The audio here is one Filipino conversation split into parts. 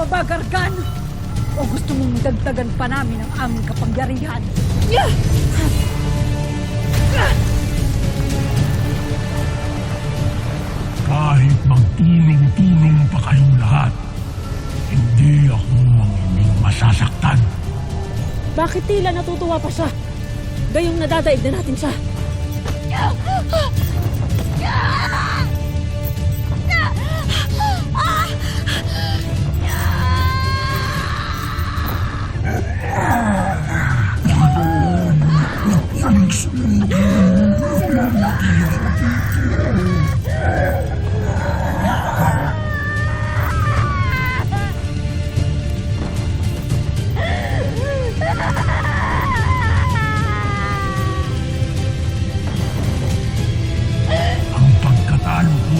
pa ba, Gargan? O gusto mong dagdagan pa namin ang aming kapangyarihan? Kahit magtulong-tulong pa kayong lahat, hindi ako ang inyong masasaktan. Bakit tila natutuwa pa siya? Gayong nadadaig na natin siya. Ang pagkatalo ko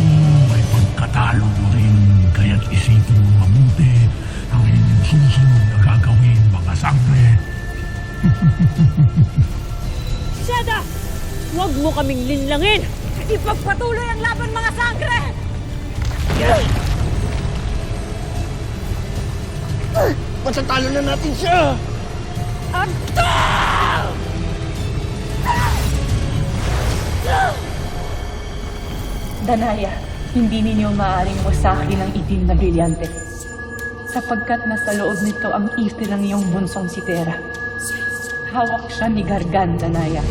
ay pagkatalo mo rin, kaya't isipin mo mabuti ang inyong susunod na gagawin, mga sangre. Shada! Huwag mo kaming linlangin! Ipagpatuloy ang laban, mga sangre! Matatalo na natin siya! Danaya, hindi ninyo maaaring wasakin ang itim na brilyante. Sapagkat nasa loob nito ang ifte ng iyong bunsong si Tera. Hawak siya ni Gargan, Danaya.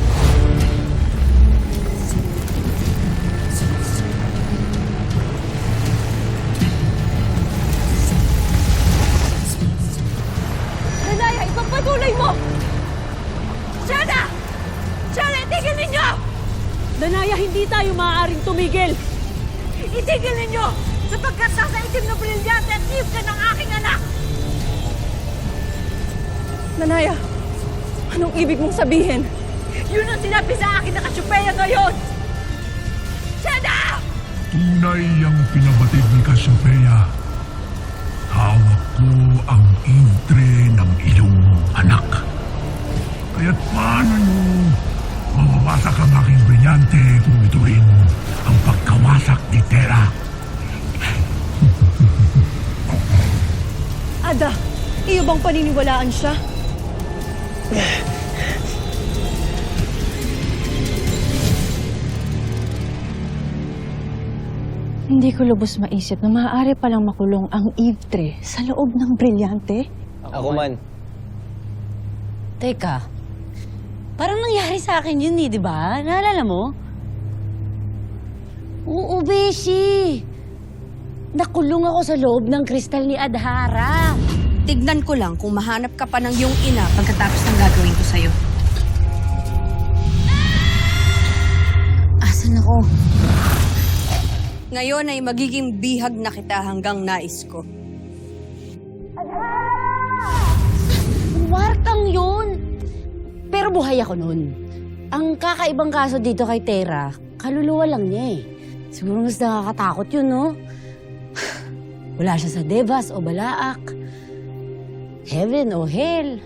Danaya, ipagpatuloy mo! Shada! Shada, itigil ninyo! Danaya, hindi tayo maaaring tumigil! Itigil ninyo! Sapagkat nasa itim na brilyante at ifte ng aking anak! Danaya, anong ibig mong sabihin? Yun ang sinabi sa akin na Kasyupeya ngayon! Shada! Tunay ang pinabatid ni Cassiopeia. Hawak ko ang intre ng iyong anak. Kaya't paano nyo mawawasak ang aking brilyante kung ito rin ang pagkawasak ni Tera? Ada, iyo bang paniniwalaan siya? Hindi ko lubos maisip na maaari palang makulong ang ifte sa loob ng brilyante. Ako man. Teka, parang nangyari sa akin yun di ba? Naalala mo? Oo, Beshi. Nakulong ako sa loob ng kristal ni Adhara. Tignan ko lang kung mahanap ka pa ng iyong ina pagkatapos ng gagawin ko sa'yo. Asan ako? Ngayon ay magiging bihag na kita hanggang nais ko. Wartang yun. Pero buhay ako nun. Ang kakaibang kaso dito kay Tera, kaluluwa lang niya eh. Siguro mas nakakatakot yun, no? Wala siya sa Devas o Balaak. Heaven o Hell.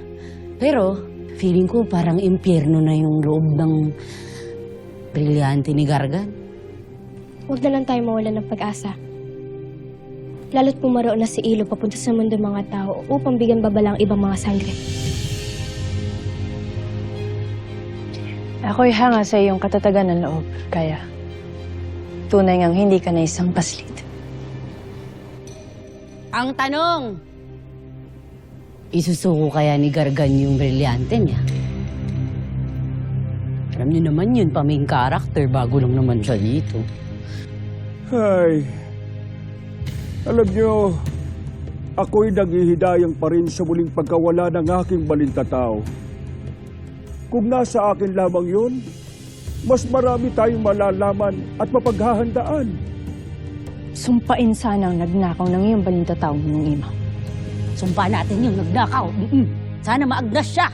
Pero, feeling ko parang impyerno na yung loob ng brilyante ni Gargan. Huwag na lang tayo mawalan ng pag-asa. Lalo't pumaroon na si Ilo papunta sa mundo mga tao upang bigyan babala ang ibang mga sangre. Ako'y hanga sa iyong katatagan ng loob, kaya tunay ngang hindi ka na isang paslit. Ang tanong, isusuko kaya ni Gargan yung brilyante niya? Alam niyo naman yun, pa main character, bago lang naman siya dito. Ay, alam niyo, ako'y naghihidayang pa rin sa muling pagkawala ng aking balintatao. Kung nasa akin lamang yun, mas marami tayong malalaman at mapaghahandaan. Sumpain sana ang nagnakaw ng iyong balintataong mong ima. Sumpa natin yung nagnakaw. Sana maagnas siya.